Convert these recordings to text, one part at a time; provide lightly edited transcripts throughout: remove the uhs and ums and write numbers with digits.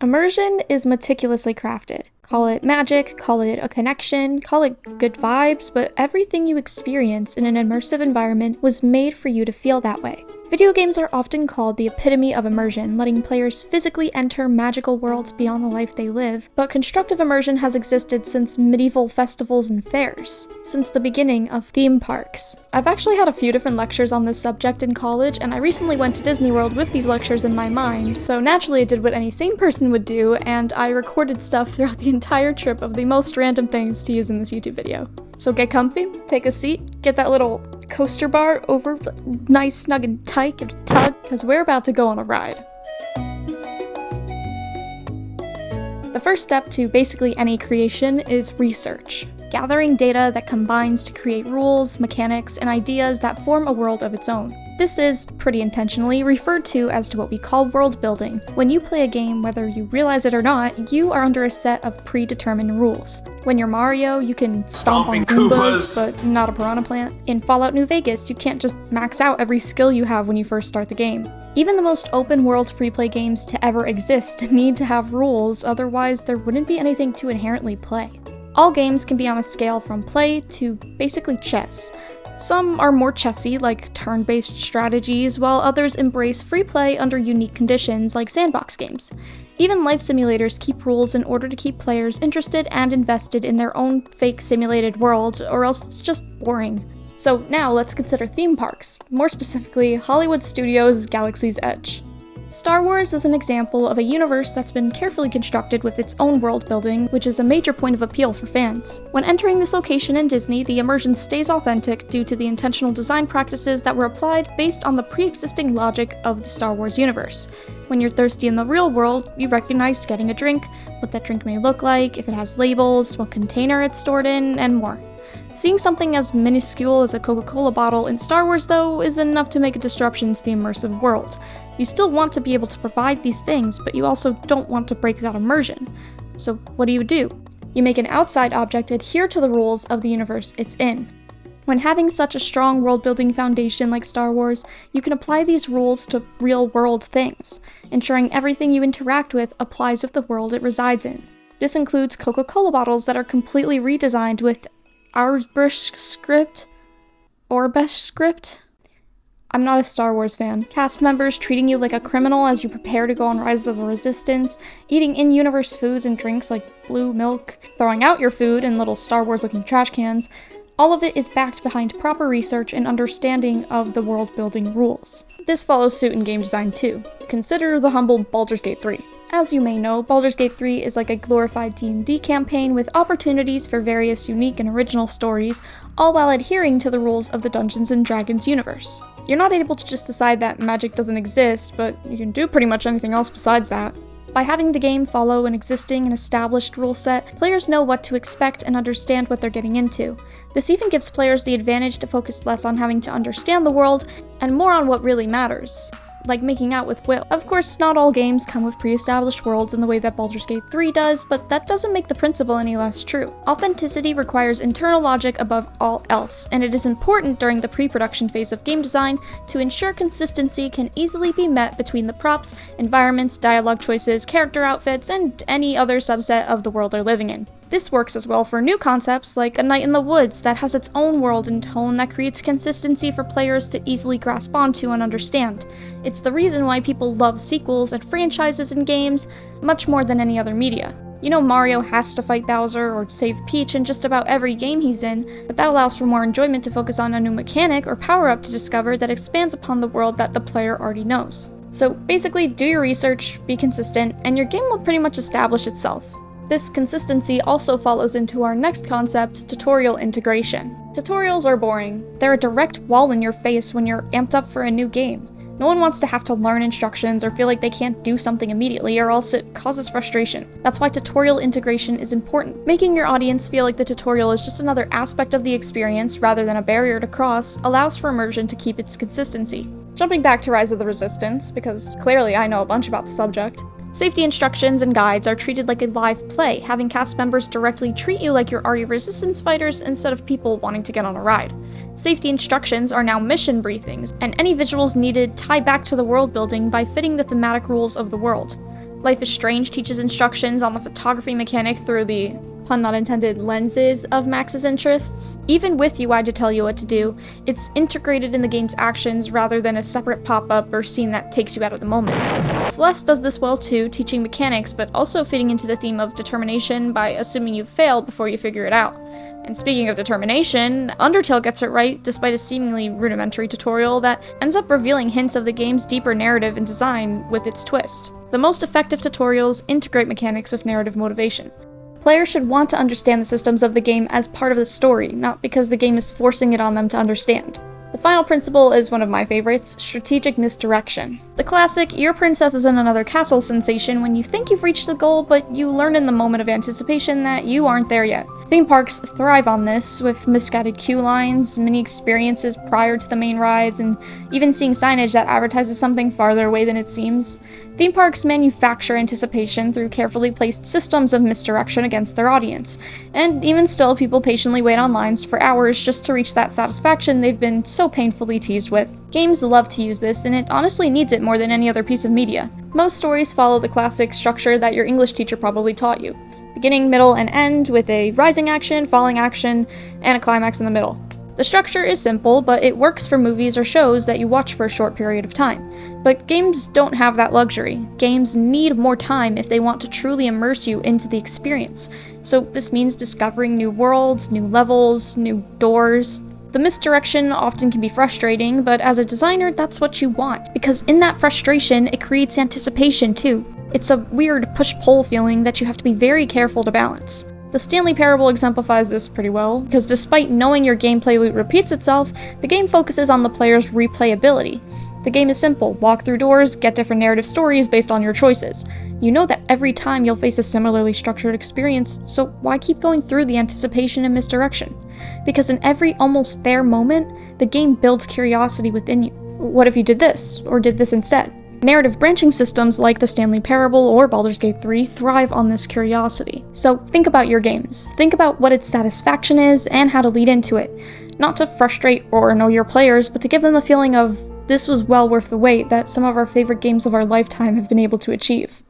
Immersion is meticulously crafted. Call it magic, call it a connection, call it good vibes, but everything you experience in an immersive environment was made for you to feel that way. Video games are often called the epitome of immersion, letting players physically enter magical worlds beyond the life they live, but constructive immersion has existed since medieval festivals and fairs, since the beginning of theme parks. I've actually had a few different lectures on this subject in college, and I recently went to Disney World with these lectures in my mind, so naturally I did what any sane person would do, and I recorded stuff throughout the entire trip of the most random things to use in this YouTube video. So get comfy, take a seat, get that little coaster bar over nice, snug, and tight, give it a tug, because we're about to go on a ride. The first step to basically any creation is research. Gathering data that combines to create rules, mechanics, and ideas that form a world of its own. This is, pretty intentionally, referred to as to what we call world building. When you play a game, whether you realize it or not, you are under a set of predetermined rules. When you're Mario, you can stomp on Goombas, but not a piranha plant. In Fallout New Vegas, you can't just max out every skill you have when you first start the game. Even the most open-world free-play games to ever exist need to have rules, otherwise there wouldn't be anything to inherently play. All games can be on a scale from play to basically chess. Some are more chessy, like turn-based strategies, while others embrace free play under unique conditions, like sandbox games. Even life simulators keep rules in order to keep players interested and invested in their own fake simulated world, or else it's just boring. So now let's consider theme parks, more specifically Hollywood Studios' Galaxy's Edge. Star Wars is an example of a universe that's been carefully constructed with its own world building, which is a major point of appeal for fans. When entering this location in Disney, the immersion stays authentic due to the intentional design practices that were applied based on the pre-existing logic of the Star Wars universe. When you're thirsty in the real world, you recognize getting a drink, what that drink may look like, if it has labels, what container it's stored in, and more. Seeing something as minuscule as a Coca-Cola bottle in Star Wars, though, is enough to make a disruption to the immersive world. You still want to be able to provide these things, but you also don't want to break that immersion. So what do? You make an outside object adhere to the rules of the universe it's in. When having such a strong world-building foundation like Star Wars, you can apply these rules to real-world things, ensuring everything you interact with applies with the world it resides in. This includes Coca-Cola bottles that are completely redesigned with our best script. I'm not a Star Wars fan. Cast members treating you like a criminal as you prepare to go on Rise of the Resistance, eating in-universe foods and drinks like blue milk, throwing out your food in little Star Wars-looking trash cans. All of it is backed behind proper research and understanding of the world-building rules. This follows suit in game design too. Consider the humble Baldur's Gate 3. As you may know, Baldur's Gate 3 is like a glorified D&D campaign with opportunities for various unique and original stories, all while adhering to the rules of the Dungeons & Dragons universe. You're not able to just decide that magic doesn't exist, but you can do pretty much anything else besides that. By having the game follow an existing and established rule set, players know what to expect and understand what they're getting into. This even gives players the advantage to focus less on having to understand the world, and more on what really matters, like making out with Will. Of course, not all games come with pre-established worlds in the way that Baldur's Gate 3 does, but that doesn't make the principle any less true. Authenticity requires internal logic above all else, and it is important during the pre-production phase of game design to ensure consistency can easily be met between the props, environments, dialogue choices, character outfits, and any other subset of the world they're living in. This works as well for new concepts like A Night in the Woods that has its own world and tone that creates consistency for players to easily grasp onto and understand. It's the reason why people love sequels and franchises in games much more than any other media. You know Mario has to fight Bowser or save Peach in just about every game he's in, but that allows for more enjoyment to focus on a new mechanic or power-up to discover that expands upon the world that the player already knows. So basically, do your research, be consistent, and your game will pretty much establish itself. This consistency also follows into our next concept, tutorial integration. Tutorials are boring. They're a direct wall in your face when you're amped up for a new game. No one wants to have to learn instructions or feel like they can't do something immediately, or else it causes frustration. That's why tutorial integration is important. Making your audience feel like the tutorial is just another aspect of the experience rather than a barrier to cross allows for immersion to keep its consistency. Jumping back to Rise of the Resistance, because clearly I know a bunch about the subject, safety instructions and guides are treated like a live play, having cast members directly treat you like you're already resistance fighters instead of people wanting to get on a ride. Safety instructions are now mission briefings, and any visuals needed tie back to the world building by fitting the thematic rules of the world. Life is Strange teaches instructions on the photography mechanic through the, pun not intended, lenses of Max's interests. Even with UI to tell you what to do, it's integrated in the game's actions rather than a separate pop-up or scene that takes you out of the moment. Celeste does this well too, teaching mechanics but also fitting into the theme of determination by assuming you've failed before you figure it out. And speaking of determination, Undertale gets it right despite a seemingly rudimentary tutorial that ends up revealing hints of the game's deeper narrative and design with its twist. The most effective tutorials integrate mechanics with narrative motivation. Players should want to understand the systems of the game as part of the story, not because the game is forcing it on them to understand. The final principle is one of my favorites, strategic misdirection. The classic, your princess is in another castle sensation when you think you've reached the goal, but you learn in the moment of anticipation that you aren't there yet. Theme parks thrive on this, with misguided queue lines, mini experiences prior to the main rides, and even seeing signage that advertises something farther away than it seems. Theme parks manufacture anticipation through carefully placed systems of misdirection against their audience, and even still, people patiently wait on lines for hours just to reach that satisfaction they've been so painfully teased with. Games love to use this, and it honestly needs it more than any other piece of media. Most stories follow the classic structure that your English teacher probably taught you. Beginning, middle, and end, with a rising action, falling action, and a climax in the middle. The structure is simple, but it works for movies or shows that you watch for a short period of time. But games don't have that luxury. Games need more time if they want to truly immerse you into the experience. So this means discovering new worlds, new levels, new doors. The misdirection often can be frustrating, but as a designer, that's what you want, because in that frustration, it creates anticipation too. It's a weird push-pull feeling that you have to be very careful to balance. The Stanley Parable exemplifies this pretty well, because despite knowing your gameplay loop repeats itself, the game focuses on the player's replayability. The game is simple: walk through doors, get different narrative stories based on your choices. You know that every time you'll face a similarly structured experience, so why keep going through the anticipation and misdirection? Because in every almost there moment, the game builds curiosity within you. What if you did this, or did this instead? Narrative branching systems like the Stanley Parable or Baldur's Gate 3 thrive on this curiosity. So think about your games. Think about what its satisfaction is and how to lead into it. Not to frustrate or annoy your players, but to give them a feeling of, this was well worth the wait, that some of our favorite games of our lifetime have been able to achieve.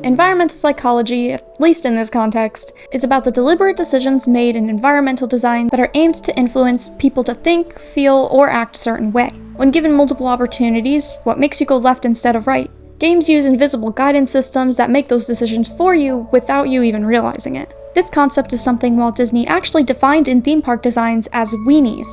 Environmental psychology, at least in this context, is about the deliberate decisions made in environmental design that are aimed to influence people to think, feel, or act a certain way. When given multiple opportunities, what makes you go left instead of right? Games use invisible guidance systems that make those decisions for you without you even realizing it. This concept is something Walt Disney actually defined in theme park designs as weenies.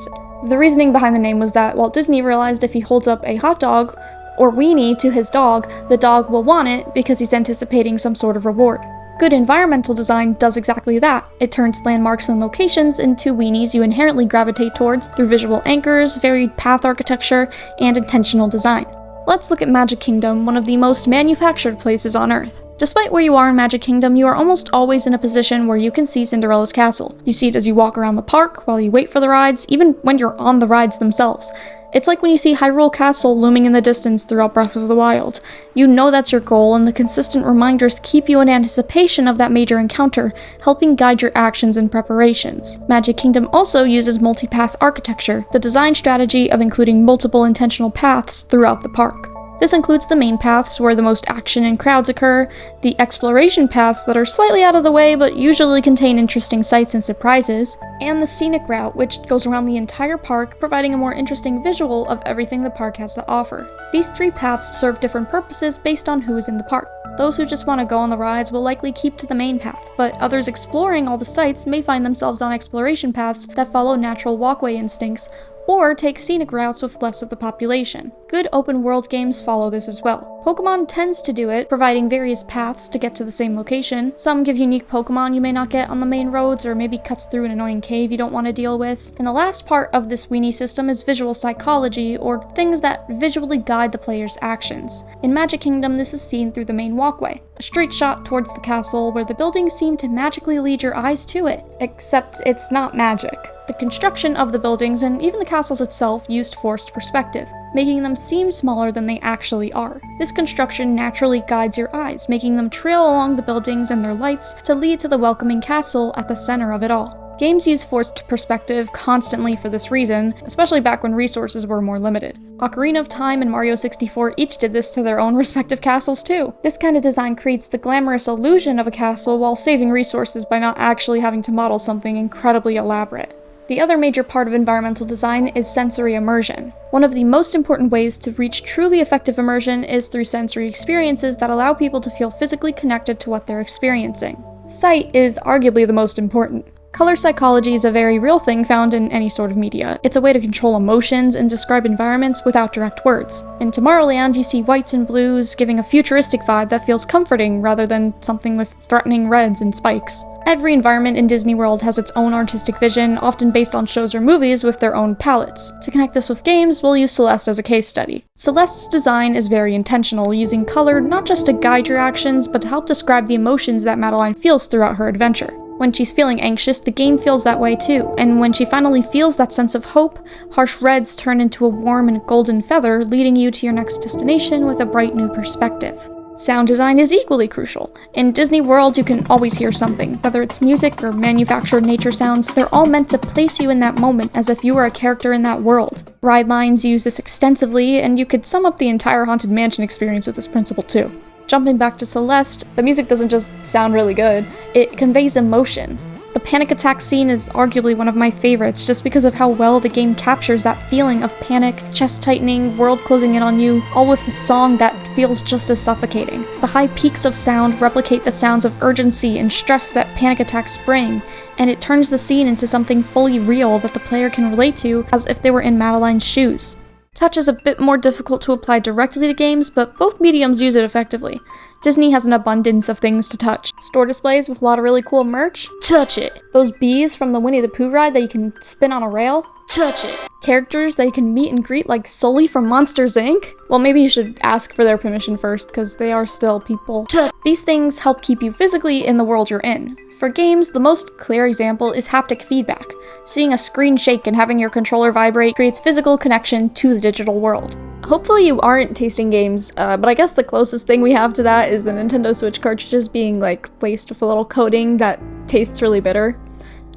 The reasoning behind the name was that Walt Disney realized if he holds up a hot dog or weenie to his dog, the dog will want it because he's anticipating some sort of reward. Good environmental design does exactly that. It turns landmarks and locations into weenies you inherently gravitate towards through visual anchors, varied path architecture, and intentional design. Let's look at Magic Kingdom, one of the most manufactured places on Earth. Despite where you are in Magic Kingdom, you are almost always in a position where you can see Cinderella's castle. You see it as you walk around the park, while you wait for the rides, even when you're on the rides themselves. It's like when you see Hyrule Castle looming in the distance throughout Breath of the Wild. You know that's your goal, and the consistent reminders keep you in anticipation of that major encounter, helping guide your actions and preparations. Magic Kingdom also uses multipath architecture, the design strategy of including multiple intentional paths throughout the park. This includes the main paths where the most action and crowds occur, the exploration paths that are slightly out of the way but usually contain interesting sights and surprises, and the scenic route, which goes around the entire park, providing a more interesting visual of everything the park has to offer. These three paths serve different purposes based on who is in the park. Those who just want to go on the rides will likely keep to the main path, but others exploring all the sites may find themselves on exploration paths that follow natural walkway instincts, or take scenic routes with less of the population. Good open world games follow this as well. Pokemon tends to do it, providing various paths to get to the same location. Some give unique Pokemon you may not get on the main roads, or maybe cuts through an annoying cave you don't want to deal with. And the last part of this weenie system is visual psychology, or things that visually guide the player's actions. In Magic Kingdom, this is seen through the main walkway, a straight shot towards the castle where the buildings seem to magically lead your eyes to it. Except it's not magic. The construction of the buildings and even the castles itself used forced perspective, making them seem smaller than they actually are. This construction naturally guides your eyes, making them trail along the buildings and their lights to lead to the welcoming castle at the center of it all. Games use forced perspective constantly for this reason, especially back when resources were more limited. Ocarina of Time and Mario 64 each did this to their own respective castles too. This kind of design creates the glamorous illusion of a castle while saving resources by not actually having to model something incredibly elaborate. The other major part of environmental design is sensory immersion. One of the most important ways to reach truly effective immersion is through sensory experiences that allow people to feel physically connected to what they're experiencing. Sight is arguably the most important. Color psychology is a very real thing found in any sort of media. It's a way to control emotions and describe environments without direct words. In Tomorrowland, you see whites and blues, giving a futuristic vibe that feels comforting rather than something with threatening reds and spikes. Every environment in Disney World has its own artistic vision, often based on shows or movies with their own palettes. To connect this with games, we'll use Celeste as a case study. Celeste's design is very intentional, using color not just to guide your actions, but to help describe the emotions that Madeline feels throughout her adventure. When she's feeling anxious, the game feels that way too, and when she finally feels that sense of hope, harsh reds turn into a warm and golden feather, leading you to your next destination with a bright new perspective. Sound design is equally crucial. In Disney World, you can always hear something. Whether it's music or manufactured nature sounds, they're all meant to place you in that moment as if you were a character in that world. Ride lines use this extensively, and you could sum up the entire Haunted Mansion experience with this principle too. Jumping back to Celeste, the music doesn't just sound really good, it conveys emotion. The panic attack scene is arguably one of my favorites just because of how well the game captures that feeling of panic, chest tightening, world closing in on you, all with a song that feels just as suffocating. The high peaks of sound replicate the sounds of urgency and stress that panic attacks bring, and it turns the scene into something fully real that the player can relate to as if they were in Madeline's shoes. Touch is a bit more difficult to apply directly to games, but both mediums use it effectively. Disney has an abundance of things to touch. Store displays with a lot of really cool merch? Touch it! Those bees from the Winnie the Pooh ride that you can spin on a rail? Touch it! Characters that you can meet and greet like Sully from Monsters Inc? Well, maybe you should ask for their permission first, because they are still people. Touch! These things help keep you physically in the world you're in. For games, the most clear example is haptic feedback. Seeing a screen shake and having your controller vibrate creates physical connection to the digital world. Hopefully you aren't tasting games, but I guess the closest thing we have to that is the Nintendo Switch cartridges being laced with a little coating that tastes really bitter.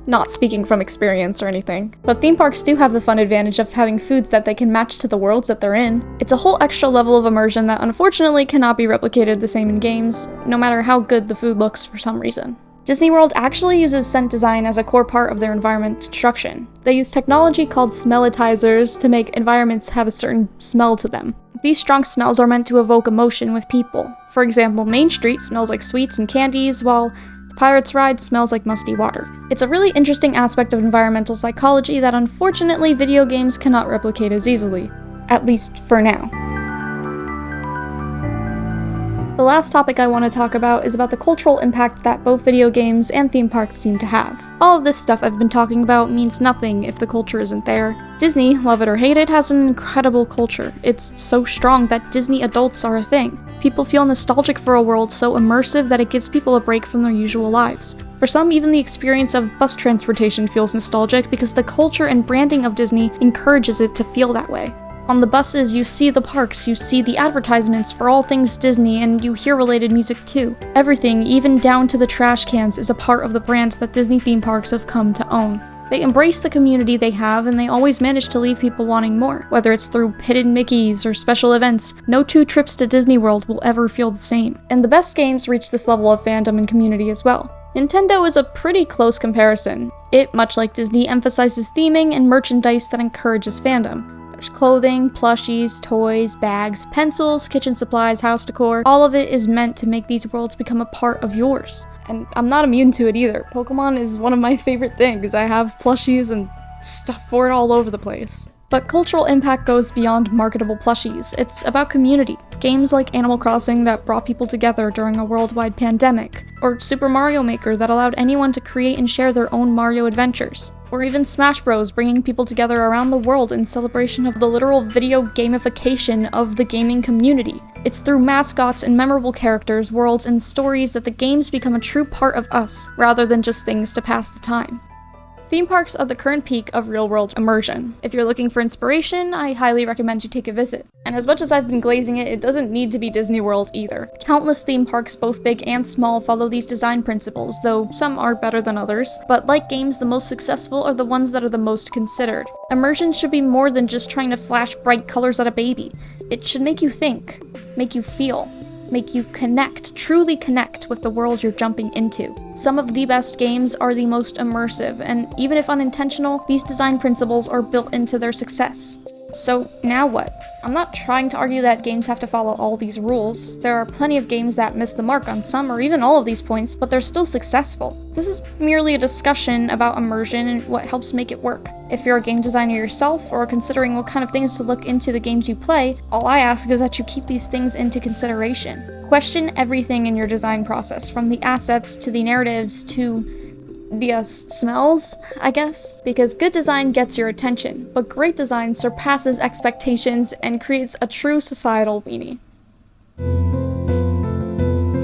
Not speaking from experience or anything. But theme parks do have the fun advantage of having foods that they can match to the worlds that they're in. It's a whole extra level of immersion that unfortunately cannot be replicated the same in games, no matter how good the food looks for some reason. Disney World actually uses scent design as a core part of their environment construction. They use technology called smellitizers to make environments have a certain smell to them. These strong smells are meant to evoke emotion with people. For example, Main Street smells like sweets and candies, while the Pirates Ride smells like musty water. It's a really interesting aspect of environmental psychology that unfortunately video games cannot replicate as easily. At least for now. The last topic I want to talk about is about the cultural impact that both video games and theme parks seem to have. All of this stuff I've been talking about means nothing if the culture isn't there. Disney, love it or hate it, has an incredible culture. It's so strong that Disney adults are a thing. People feel nostalgic for a world so immersive that it gives people a break from their usual lives. For some, even the experience of bus transportation feels nostalgic because the culture and branding of Disney encourages it to feel that way. On the buses, you see the parks, you see the advertisements for all things Disney, and you hear related music too. Everything, even down to the trash cans, is a part of the brand that Disney theme parks have come to own. They embrace the community they have, and they always manage to leave people wanting more. Whether it's through hidden Mickeys or special events, no two trips to Disney World will ever feel the same. And the best games reach this level of fandom and community as well. Nintendo is a pretty close comparison. It, much like Disney, emphasizes theming and merchandise that encourages fandom. There's clothing, plushies, toys, bags, pencils, kitchen supplies, house decor. All of it is meant to make these worlds become a part of yours. And I'm not immune to it either. Pokemon is one of my favorite things. I have plushies and stuff for it all over the place. But cultural impact goes beyond marketable plushies. It's about community. Games like Animal Crossing that brought people together during a worldwide pandemic, or Super Mario Maker that allowed anyone to create and share their own Mario adventures, or even Smash Bros. Bringing people together around the world in celebration of the literal video gamification of the gaming community. It's through mascots and memorable characters, worlds, and stories that the games become a true part of us, rather than just things to pass the time. Theme parks are the current peak of real-world immersion. If you're looking for inspiration, I highly recommend you take a visit. And as much as I've been glazing it, it doesn't need to be Disney World either. Countless theme parks, both big and small, follow these design principles, though some are better than others. But like games, the most successful are the ones that are the most considered. Immersion should be more than just trying to flash bright colors at a baby. It should make you think, make you feel, make you connect, truly connect with the world you're jumping into. Some of the best games are the most immersive, and even if unintentional, these design principles are built into their success. So now what? I'm not trying to argue that games have to follow all these rules. There are plenty of games that miss the mark on some or even all of these points, but they're still successful. This is merely a discussion about immersion and what helps make it work. If you're a game designer yourself or considering what kind of things to look into the games you play, all I ask is that you keep these things into consideration. Question everything in your design process, from the assets to the narratives to the smells, I guess? Because good design gets your attention, but great design surpasses expectations and creates a true societal weenie.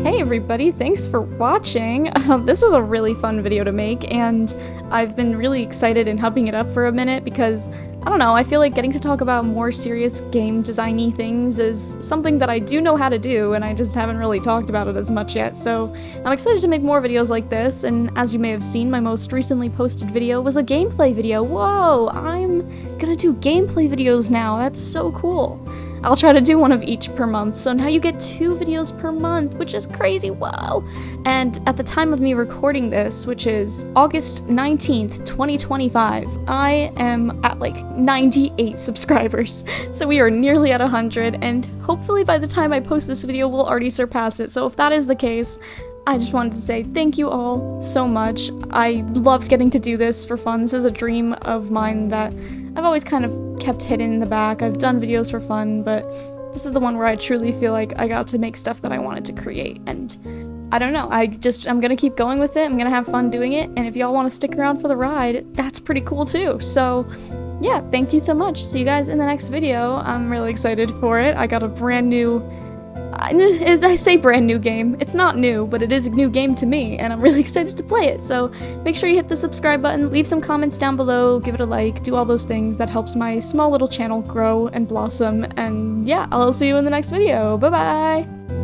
Hey everybody, thanks for watching! This was a really fun video to make, and I've been really excited in hubbing it up for a minute because, I don't know, I feel like getting to talk about more serious game designy things is something that I do know how to do, and I just haven't really talked about it as much yet, so I'm excited to make more videos like this, and as you may have seen, my most recently posted video was a gameplay video. Whoa, I'm gonna do gameplay videos now, that's so cool! I'll try to do one of each per month, so now you get 2 videos per month, which is crazy, whoa! And at the time of me recording this, which is August 19th, 2025, I am at like 98 subscribers. So we are nearly at 100, and hopefully by the time I post this video, we'll already surpass it. So if that is the case, I just wanted to say thank you all so much. I loved getting to do this for fun. This is a dream of mine that I've always kind of kept hidden in the back. I've done videos for fun, but this is the one where I truly feel like I got to make stuff that I wanted to create, and I don't know, I'm gonna keep going with it, I'm gonna have fun doing it, and if y'all want to stick around for the ride, that's pretty cool too. So yeah, thank you so much. See you guys in the next video. I'm really excited for it. I got a brand new, I say brand new game. It's not new, but it is a new game to me, and I'm really excited to play it. So make sure you hit the subscribe button, leave some comments down below, give it a like, do all those things. That helps my small little channel grow and blossom. And yeah, I'll see you in the next video. Bye bye!